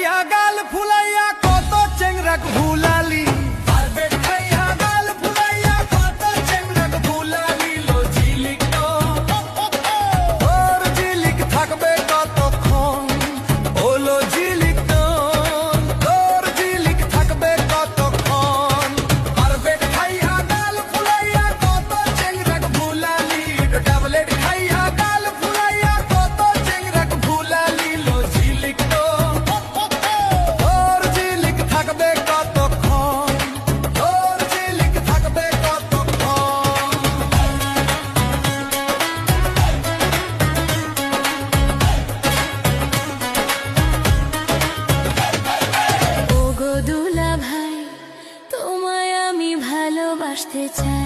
খাইয়া গাল ফুলাইয়া কত চেংরাক ভুলালি কার্পেট খাইয়া গাল ফুলাইয়া কত চেংরাক ভুলালি লো ঝিলিক তো তোর ঝিলিক থাকবে কতক্ষণ ওলো ঝিলিক তো তোর ঝিলিক থাকবে কতক্ষণ কার্পেট খাইয়া গাল ফুলাইয়া কত চেংরাক ভুলালি ট্যাবলেট খাইয়া গাল ফুলাইয়া কত চেংরাক ভুলালি লো ঝিলিক তো তোর ঝিলিক থাকবে কতক্ষণ তোর ঝিলিক থাকবে কতক্ষণ ওগো দুলা ভাই তোমায় আমি ভালোবাসতে চাই।